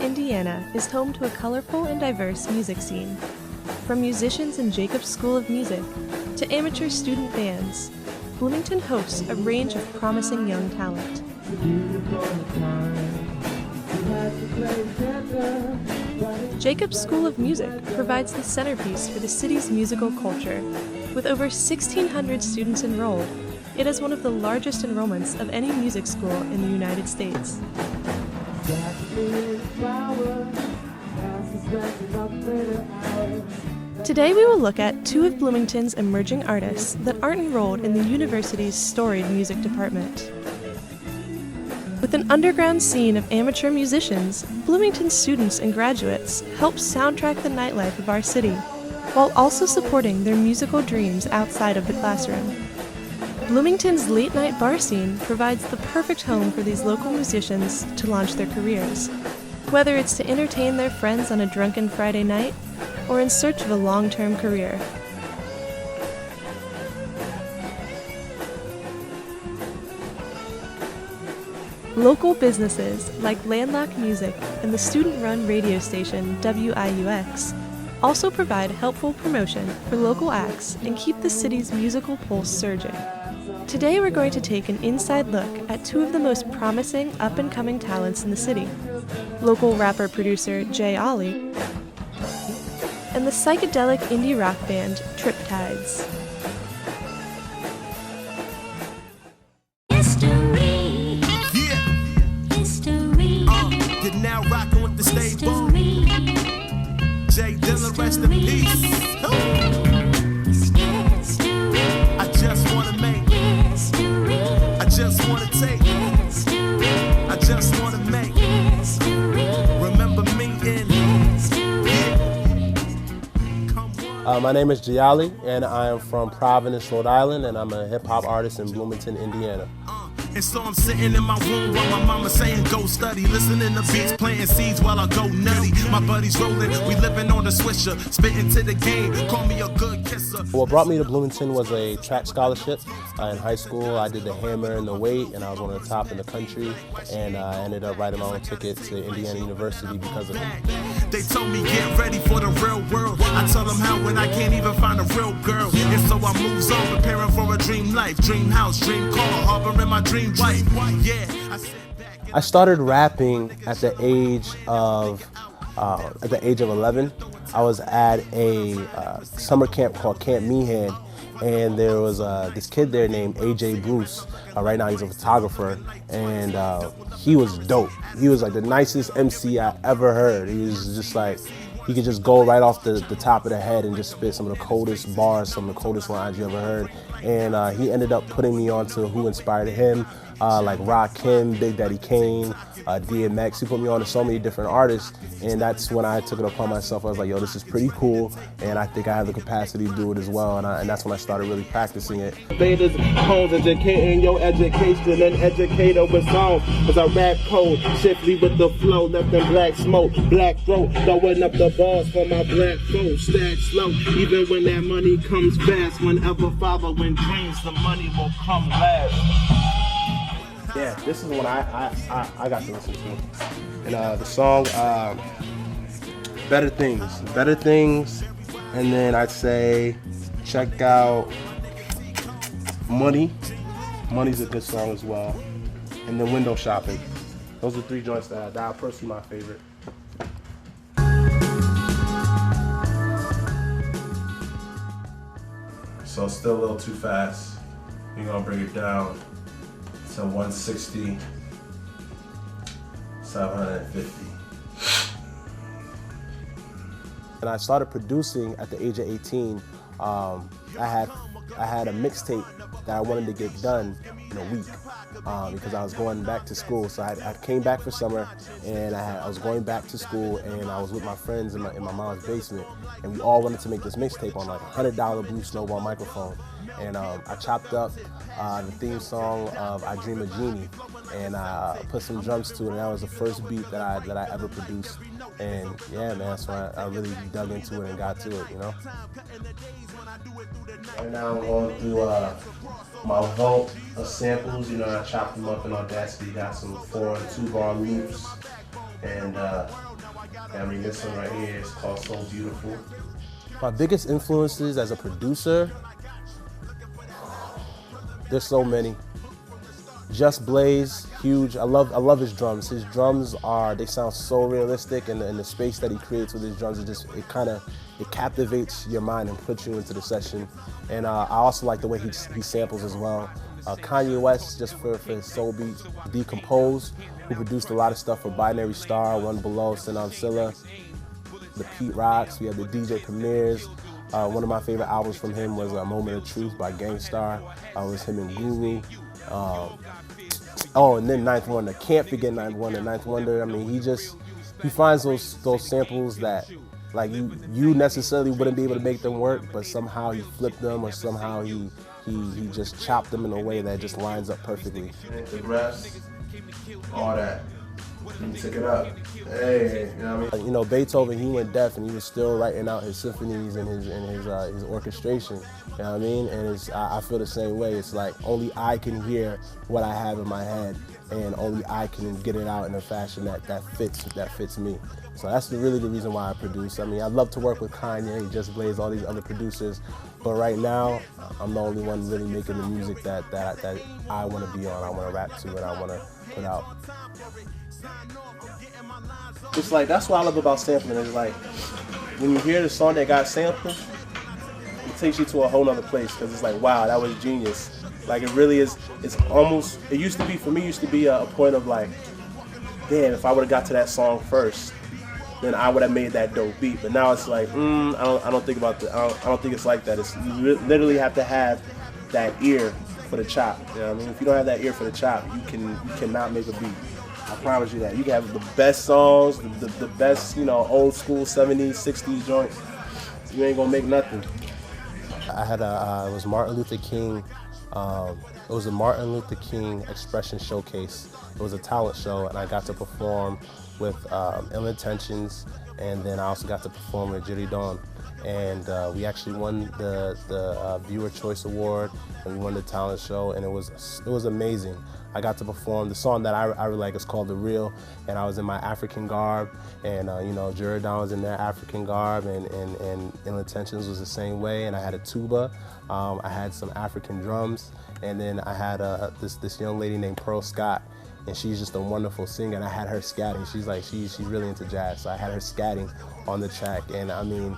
Indiana is home to a colorful and diverse music scene. From musicians in Jacobs School of Music to amateur student bands, Bloomington hosts a range of promising young talent. Jacobs School of Music provides the centerpiece for the city's musical culture. With over 1,600 students enrolled, it has one of the largest enrollments of any music school in the United States. Today we will look at two of Bloomington's emerging artists that aren't enrolled in the university's storied music department. With an underground scene of amateur musicians, Bloomington students and graduates help soundtrack the nightlife of our city, while also supporting their musical dreams outside of the classroom. Bloomington's late-night bar scene provides the perfect home for these local musicians to launch their careers, whether it's to entertain their friends on a drunken Friday night or in search of a long-term career. Local businesses like Landlock Music and the student-run radio station WIUX also provide helpful promotion for local acts and keep the city's musical pulse surging. Today we're going to take an inside look at two of the most promising up-and-coming talents in the city, local rapper-producer Jayali and the psychedelic indie rock band Triptides. Now rocking with the stable. Jay Dilla, rest in peace. I just wanna make. I just wanna take. I just wanna make. Remember me in. My name is Jayali, and I am from Providence, Rhode Island, and I'm a hip-hop artist in Bloomington, Indiana. And so I'm sitting in my room while my mama saying go study, listening to beats, planting seeds while I go nutty. My buddies rolling, we living on the swisher, spitting to the game, call me a good kisser. What brought me to Bloomington was a track scholarship. In high school, I did the hammer and the weight, and I was one of the top in the country, and I ended up writing my own ticket to Indiana University because of it. They told me get ready for the real world. I tell them how when I can't even find a real girl. And so I moves on, preparing for a dream life, dream house, dream car, harboring my dream wife. Yeah. I started rapping at the age of 11. I was at a summer camp called Camp Meehan, and there was this kid there named AJ Bruce. Right now he's a photographer, and he was dope. He was like the nicest MC I ever heard. He was just like, he could just go right off the top of the head and just spit some of the coldest bars, some of the coldest lines you ever heard. And he ended up putting me on to who inspired him, like Rakim, Big Daddy Kane, DMX. He put me on to so many different artists, and that's when I took it upon myself. I was like, yo, this is pretty cool, and I think I have the capacity to do it as well, and that's when I started really practicing it. Betas, homes, educating your education and educator with songs. As I rap code, swiftly with the flow, left in black smoke, black throat, throwing up the bars for my black folks. Stack slow, even when that money comes fast. Whenever father win dreams, the money will come last. Yeah, this is one I got to listen to. And the song, Better Things, and then I'd say check out Money's a good song as well, and then Window Shopping. Those are three joints that are personally my favorite. So still a little too fast. You're gonna bring it down to 160, 750. And I started producing at the age of 18. I had a mixtape that I wanted to get done in a week because I was going back to school. So I came back for summer, and I was going back to school, and I was with my friends in my mom's basement, and we all wanted to make this mixtape on like a $100 Blue Snowball microphone. And I chopped up the theme song of I Dream a Genie, and I put some drums to it, and that was the first beat that I ever produced. And yeah, man, so I really dug into it and got to it, you know? Right now I'm going through my vault of samples. You know, I chopped them up in Audacity, got some 4 and 2 bar loops, and I mean, this one right here is called So Beautiful. My biggest influences as a producer, there's so many. Just Blaze, huge. I love his drums. His drums they sound so realistic, and the space that he creates with his drums, it captivates your mind and puts you into the session. And I also like the way he samples as well. Kanye West, just for his soul beats. Decompose, who produced a lot of stuff for Binary Star, One Below, Sin on Scylla, the Pete Rocks. We have the DJ Premieres. One of my favorite albums from him was A Moment of Truth by Gangstar. It was him and Guru. And then Ninth Wonder. Can't forget Ninth Wonder. Ninth Wonder, I mean, he finds those samples that like you necessarily wouldn't be able to make them work, but somehow he flipped them, or somehow he just chopped them in a way that just lines up perfectly. The refs, all that. He took it up. Hey, you know what I mean? You know, Beethoven, he went deaf and he was still writing out his symphonies and his orchestration. You know what I mean? And I feel the same way. It's like only I can hear what I have in my head, and only I can get it out in a fashion that fits me. So that's really the reason why I produce. I mean, I'd love to work with Kanye, Just Blaze, all these other producers, but right now I'm the only one really making the music that I want to be on, I want to rap to, and I want to put out. It's like, that's what I love about sampling. It's like, when you hear the song that got sampled, it takes you to a whole nother place, because it's like, wow, that was genius. Like, it really is, it used to be a point of like, damn, if I would have got to that song first, then I would have made that dope beat. But now it's like, I don't think about that. I don't think it's like that. You literally have to have that ear for the chop. You know what I mean? If you don't have that ear for the chop, you cannot make a beat. I promise you that. You can have the best songs, the best, old school 70s, 60s joints. You ain't gonna make nothing. I had it was Martin Luther King. It was a Martin Luther King Expression Showcase. It was a talent show, and I got to perform with Ill Intentions, and then I also got to perform with Jerry Dawn. And we actually won the Viewer Choice Award, and we won the talent show, and it was amazing. I got to perform the song that I really like. It's called The Real, and I was in my African garb, and Jerry Dawn was in their African garb, and Ill Intentions was the same way, and I had a tuba, I had some African drums, and then I had this young lady named Pearl Scott, and she's just a wonderful singer, and I had her scatting. She's really into jazz, so I had her scatting on the track, and I mean,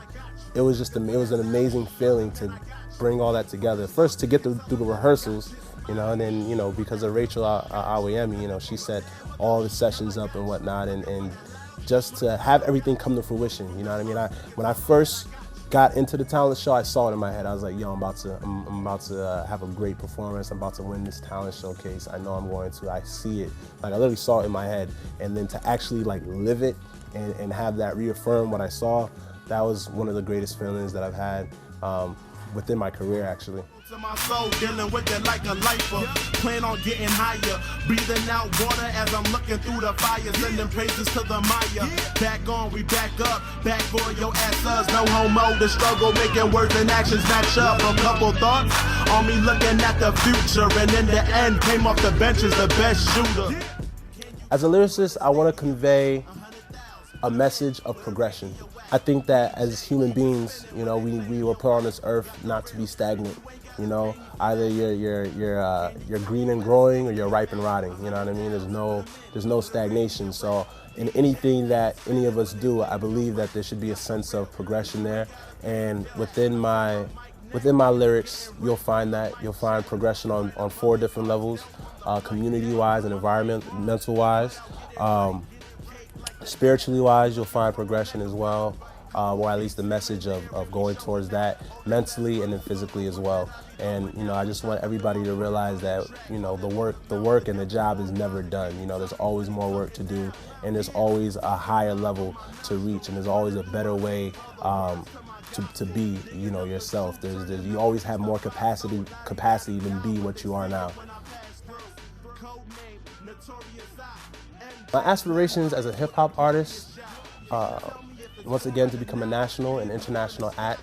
it was an amazing feeling to bring all that together. First, to get through the rehearsals, and then, because of Rachel Awayemi, she set all the sessions up and whatnot, and just to have everything come to fruition, you know what I mean? When I first got into the talent show, I saw it in my head. I was like, yo, I'm about to have a great performance. I'm about to win this talent showcase. I know I'm going to. I see it. Like, I literally saw it in my head. And then to actually like live it and have that reaffirm what I saw, that was one of the greatest feelings that I've had within my career, actually. To my soul, dealing with it like a lifer. Plan on getting higher, breathing out water as I'm looking through the fire, sending praises to the Maya. Back on, we back up, back on your ass, no homo. The struggle, making words and actions match up. A couple thoughts on me looking at the future, and in the end, came off the bench as the best shooter. As a lyricist, I want to convey a message of progression. I think that as human beings, we were put on this earth not to be stagnant. Either you're green and growing, or you're ripe and rotting. You know what I mean? There's no stagnation. So in anything that any of us do, I believe that there should be a sense of progression there. And within my lyrics, you'll find progression on 4 different levels: community-wise and environmental-wise. Spiritually-wise, you'll find progression as well. Or at least the message of going towards that mentally and then physically as well. And I just want everybody to realize that the work and the job is never done. There's always more work to do, and there's always a higher level to reach, and there's always a better way to be yourself. You always have more capacity to be what you are now. My aspirations as a hip hop artist, once again, to become a national and international act.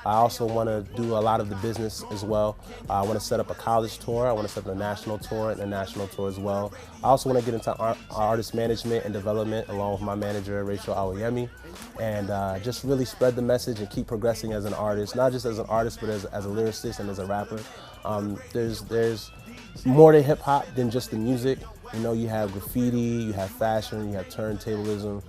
I also want to do a lot of the business as well. I want to set up a college tour. I want to set up a national tour and a national tour as well. I also want to get into artist management and development along with my manager, Rachel Awoyemi, and just really spread the message and keep progressing as an artist, not just as an artist, but as a lyricist and as a rapper. There's more to hip hop than just the music. You know, you have graffiti, you have fashion, you have turntablism,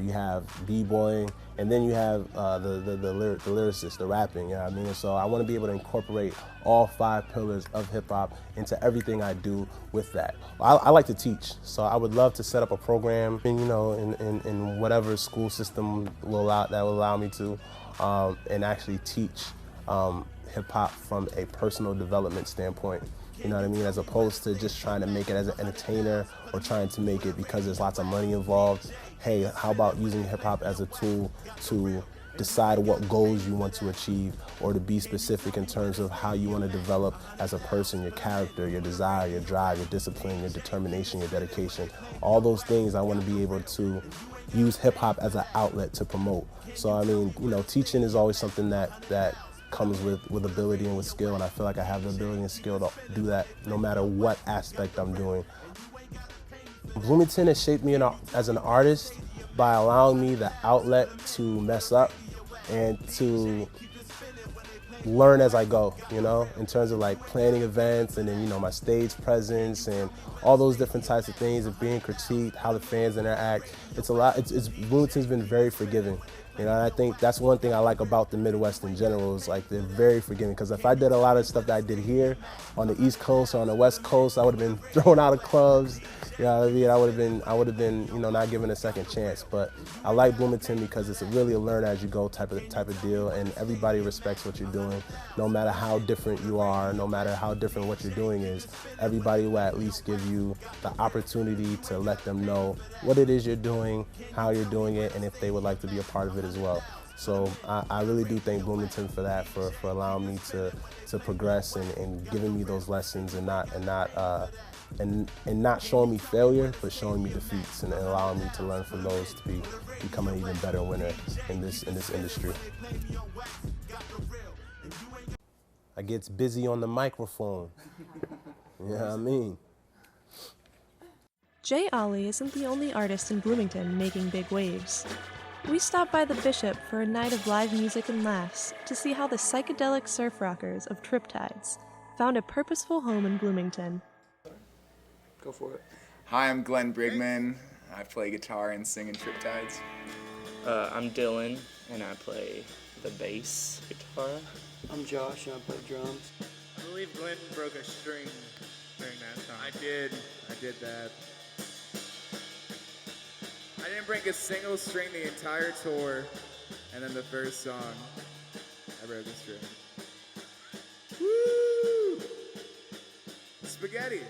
you have b-boying, and then you have the lyricist, the rapping, you know what I mean? And so I want to be able to incorporate all 5 pillars of hip hop into everything I do with that. I like to teach, so I would love to set up a program, you know, in whatever school system that will allow me to, and actually teach hip hop from a personal development standpoint. You know what I mean? As opposed to just trying to make it as an entertainer or trying to make it because there's lots of money involved. Hey, how about using hip hop as a tool to decide what goals you want to achieve, or to be specific in terms of how you want to develop as a person, your character, your desire, your drive, your discipline, your determination, your dedication. All those things I want to be able to use hip hop as an outlet to promote. So I mean, you know, teaching is always something that comes with ability and with skill, and I feel like I have the ability and skill to do that no matter what aspect I'm doing. Bloomington has shaped me as an artist by allowing me the outlet to mess up and to learn as I go, you know, in terms of like planning events and then, you know, my stage presence and all those different types of things, and being critiqued, how the fans interact. It's a lot. Bloomington's been very forgiving. You know, and I think that's one thing I like about the Midwest in general, is like they're very forgiving. Because if I did a lot of stuff that I did here on the East Coast or on the West Coast, I would have been thrown out of clubs. You know what I mean? I would have been, you know, not given a second chance. But I like Bloomington because it's really a learn as you go type of deal, and everybody respects what you're doing, no matter how different you are, no matter how different what you're doing is. Everybody will at least give you the opportunity to let them know what it is you're doing, how you're doing it, and if they would like to be a part of it as well. So I really do thank Bloomington for that, for allowing me to progress and giving me those lessons, and not showing me failure, but showing me defeats, and allowing me to learn from those to become an even better winner in this industry. I gets busy on the microphone. You know what I mean? Jayali isn't the only artist in Bloomington making big waves. We stopped by the Bishop for a night of live music and laughs to see how the psychedelic surf rockers of Triptides found a purposeful home in Bloomington. Go for it. Hi, I'm Glenn Brigman. I play guitar and sing in Triptides. I'm Dylan, and I play the bass guitar. I'm Josh, and I play drums. I believe Glenn broke a string during that song. I did that. I didn't break a single string the entire tour, and then the first song, I broke a string. Woo! Spaghetti.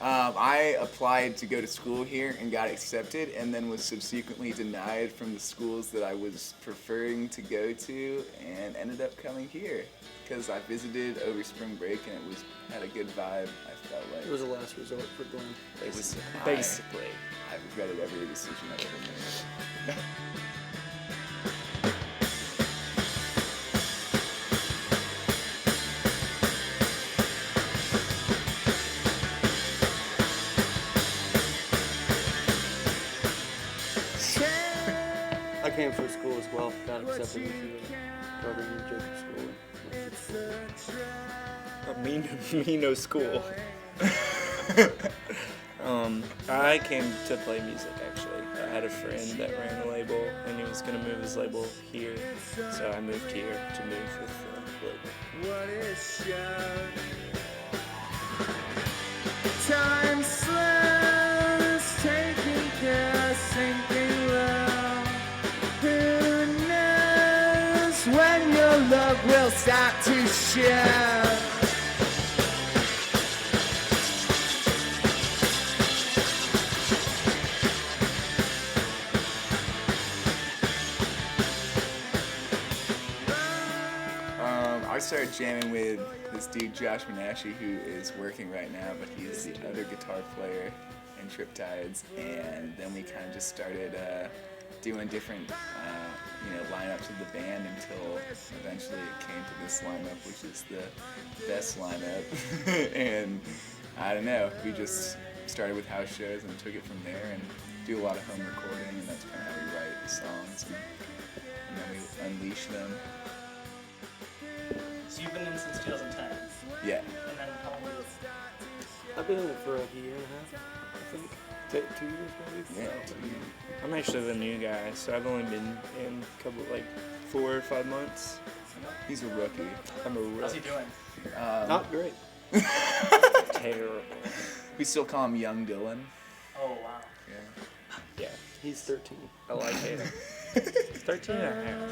I applied to go to school here and got accepted, and then was subsequently denied from the schools that I was preferring to go to, and ended up coming here because I visited over spring break and it had a good vibe. I felt like It was a last resort for Glenn. it was Basically. I regretted every decision I've ever made. I came for school as well. Got accepted into the program in Jacob School. Me no school. I came to play music, actually. I had a friend that ran a label, and he was going to move his label here, so I moved here to move with the label. What is shown? Time slows, taking care, sinking low. Who knows when your love will start to show? I started jamming with this dude Josh Menashe, who is working right now, but he's the other guitar player in Triptides, and then we kind of just started doing different lineups of the band until eventually it came to this lineup, which is the best lineup. And I don't know, we just started with house shows and took it from there and do a lot of home recording, and that's kind of how we write the songs, and then we unleash them. So you've been in since 2010? Yeah. And then how long? I've been in it for like a year and a half, I think. 2 years maybe? Yeah, 2 years. I'm actually the new guy, so I've only been in a couple, 4 or 5 months. He's a rookie. I'm a rookie. How's he doing? Not great. Terrible. We still call him Young Dylan. Oh, wow. Yeah, He's 13. I like it. 13 and a half.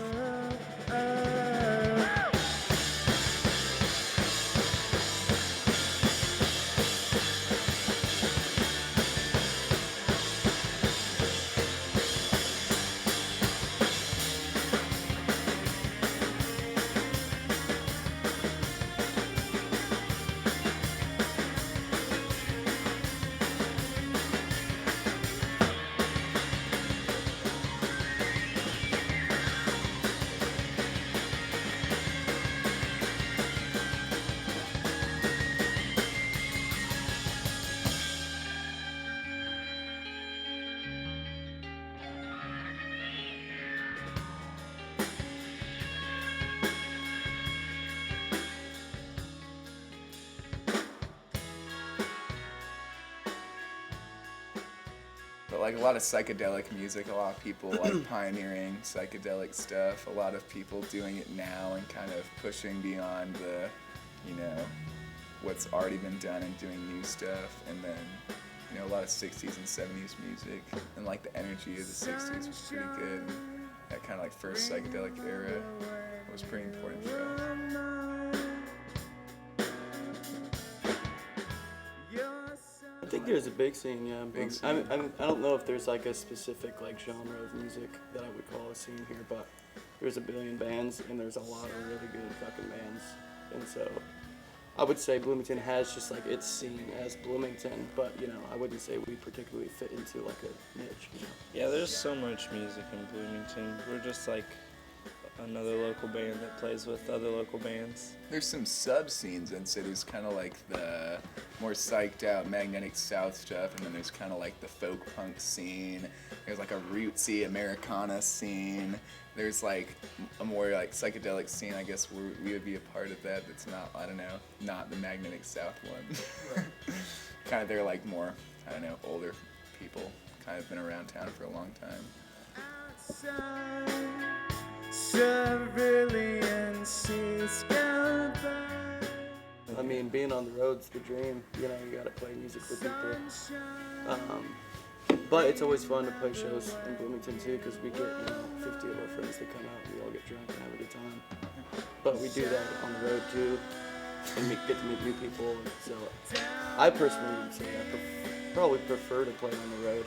But a lot of psychedelic music, a lot of people pioneering psychedelic stuff, a lot of people doing it now and kind of pushing beyond the, what's already been done and doing new stuff. And then, a lot of 60s and 70s music, and the energy of the 60s was pretty good. And that kind of first psychedelic era was pretty important for us. I think there's a big scene, yeah. Big I don't know if there's a specific genre of music that I would call a scene here, but there's a billion bands and there's a lot of really good fucking bands. And so I would say Bloomington has just its scene as Bloomington, but I wouldn't say we particularly fit into a niche. Yeah, there's so much music in Bloomington. We're just another local band that plays with other local bands. There's some sub-scenes in cities, kind of the more psyched out Magnetic South stuff, and then there's kind of the folk punk scene. There's a rootsy Americana scene. There's a more psychedelic scene, I guess we would be a part of that. That's not, I don't know, not the Magnetic South one. Kind of they're more, I don't know, older people, kind of been around town for a long time. I mean, being on the road's the dream. You gotta play music with people. But it's always fun to play shows in Bloomington too, because we get 50 of our friends that come out and we all get drunk and have a good time. But we do that on the road too, and we get to meet new people. So I personally would say I probably prefer to play on the road.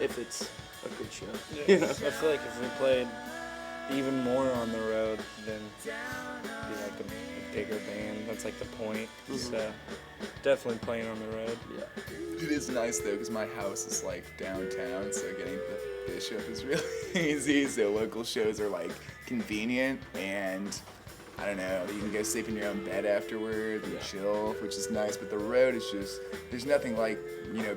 If it's a good show. Yeah. I feel like if we played even more on the road, then it'd be a bigger band. That's the point. Mm-hmm. So definitely playing on the road. Yeah. It is nice though, because my house is downtown, so getting to the Bishop is really easy. So local shows are convenient, and I don't know, you can go sleep in your own bed afterwards and chill, which is nice. But the road is just, there's nothing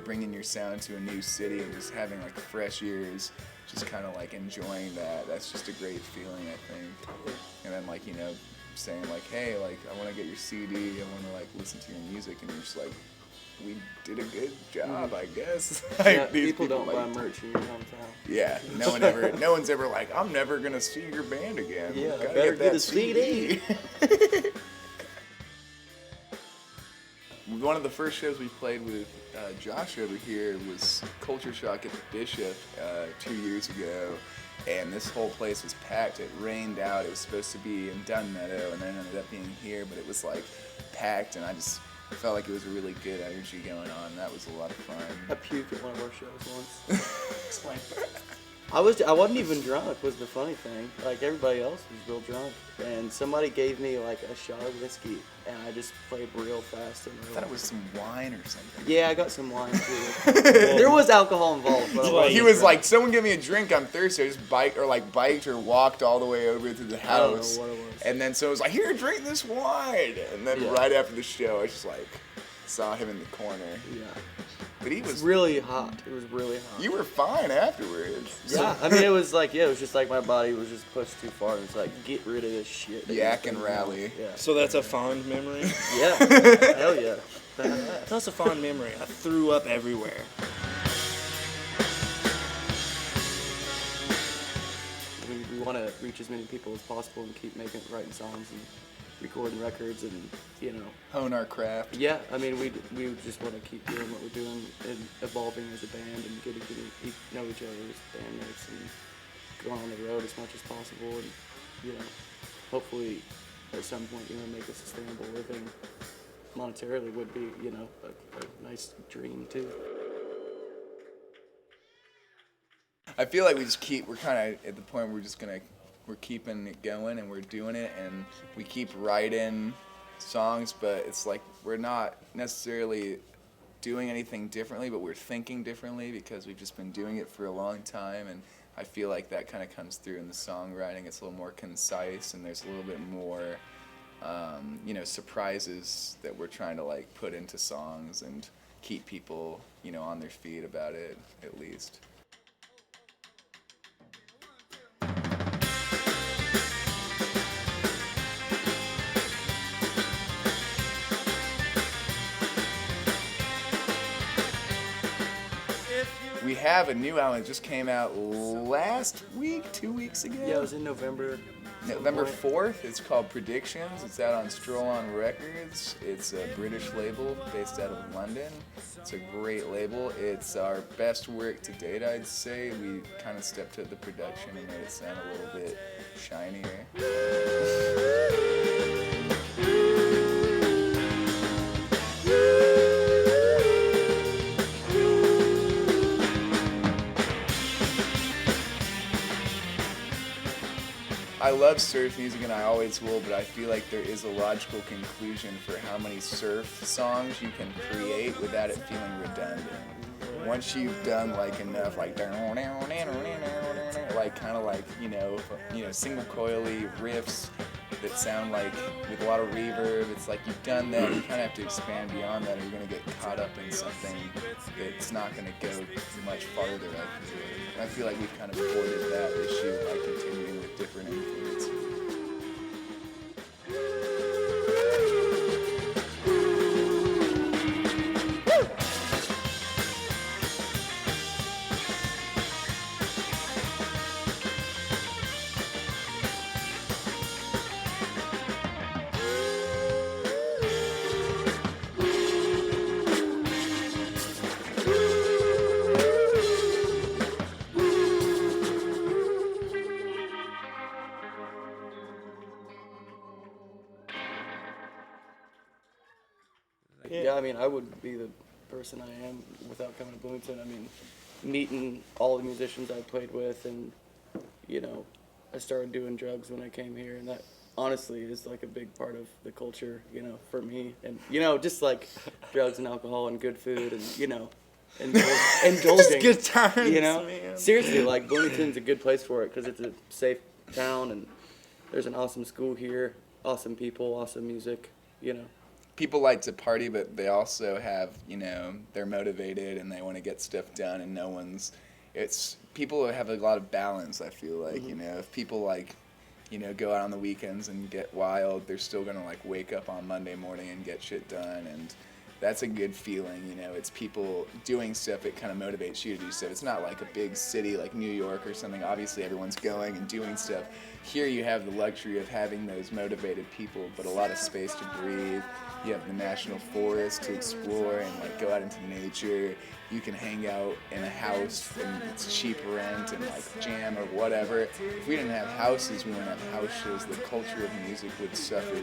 bringing your sound to a new city and just having fresh ears, just kind of enjoying that. That's just a great feeling, I think. And then saying hey, I want to get your CD, I want to listen to your music, and you're just we did a good job, I guess. Yeah, people don't buy merch in your hometown. Yeah, no one's ever I'm never gonna see your band again. Yeah, gotta better get that a CD. One of the first shows we played with Josh over here was Culture Shock at the Bishop 2 years ago. And this whole place was packed. It rained out. It was supposed to be in Dunn Meadow, and then it ended up being here, but it was packed, and I just felt like it was a really good energy going on. That was a lot of fun. I puked at one of our shows once. Explain. I wasn't even drunk was the funny thing. Like everybody else was real drunk. And somebody gave me like a shot of whiskey and I just played real fast and I thought it was some wine or something. Yeah, I got some wine too. There was alcohol involved. But He was like, someone give me a drink, I'm thirsty. I just biked or walked all the way over to the house. I don't know what it was. And then so it was like, here, drink this wine. And then right after the show, I just like saw him in the corner. Yeah. But he was really hot. It was really hot. You were fine afterwards. Yeah, I mean, it was like, it was just like my body was just pushed too far. It's like, get rid of this shit. Yak and rally. Yeah. So that's a fond memory? Yeah. Hell yeah. That's a fond memory. I threw up everywhere. We want to reach as many people as possible and keep writing songs and recording records and, you know. Hone our craft. Yeah, I mean, we just want to keep doing what we're doing and evolving as a band and getting to know each other as bandmates and going on the road as much as possible and, you know, hopefully at some point, you know, make a sustainable living monetarily would be, you know, a nice dream too. I feel like we're kind of at the point where we're keeping it going and we're doing it and we keep writing songs, but it's like we're not necessarily doing anything differently, but we're thinking differently because we've just been doing it for a long time, and I feel like that kind of comes through in the songwriting. It's a little more concise and there's a little bit more you know, surprises that we're trying to like put into songs and keep people, you know, on their feet about it at least. We have a new album that just came out last week, 2 weeks ago. Yeah, it was in November. November 4th. It's called Predictions. It's out on Stroll On Records. It's a British label based out of London. It's a great label. It's our best work to date, I'd say. We kind of stepped to the production and made it sound a little bit shinier. I love surf music and I always will, but I feel like there is a logical conclusion for how many surf songs you can create without it feeling redundant. Once you've done like enough, like kind of like you know single coily riffs that sound like with a lot of reverb, it's like you've done that. You kind of have to expand beyond that, or you're gonna get caught up in something that's not gonna go much farther. I feel. And I feel like we've kind of avoided that issue by continuing with different influences. Yeah, I mean, I wouldn't be the person I am without coming to Bloomington. I mean, meeting all the musicians I played with, and, you know, I started doing drugs when I came here, and that honestly is like a big part of the culture, you know, for me. And, you know, just like drugs and alcohol and good food and, you know, indulging. Just good times, you know? man. Seriously, like, Bloomington's a good place for it because it's a safe town, and there's an awesome school here, awesome people, awesome music, you know. People like to party, but they also have, you know, they're motivated and they want to get stuff done, and people have a lot of balance, I feel like, you know. If people like, you know, go out on the weekends and get wild, they're still going to like wake up on Monday morning and get shit done, and that's a good feeling, you know. It's people doing stuff that kind of motivates you to do stuff. It's not like a big city like New York or something. Obviously everyone's going and doing stuff. here you have the luxury of having those motivated people, but a lot of space to breathe. You have the national forest to explore and like go out into nature. You can hang out in a house and it's cheap rent and like jam or whatever. If we didn't have houses, we wouldn't have house shows. The culture of music would suffer,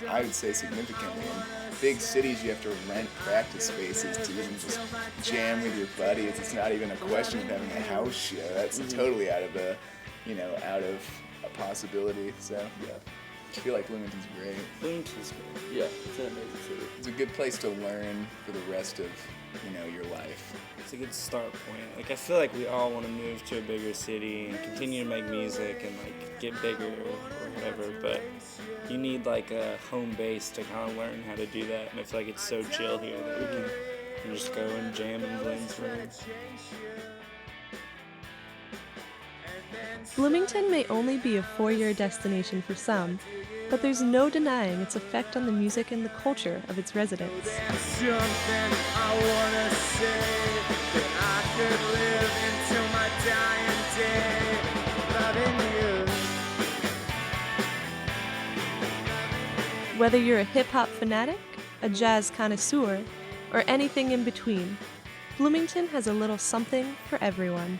I would say, significantly. In big cities, you have to rent practice spaces to even just jam with your buddies. It's not even a question of having a house show. That's totally out of the, out of a possibility. So yeah, I feel like Bloomington's great. Bloomington's great. Yeah, it's an amazing city. It's a good place to learn for the rest of, your life. It's a good start point. Like, I feel like we all want to move to a bigger city and continue to make music and like get bigger or whatever, but you need like a home base to kind of learn how to do that. And I feel like it's so chill here that we can just go and jam in Glenn's room. Bloomington may only be a 4-year destination for some, but there's no denying its effect on the music and the culture of its residents. Whether you're a hip-hop fanatic, a jazz connoisseur, or anything in between, Bloomington has a little something for everyone.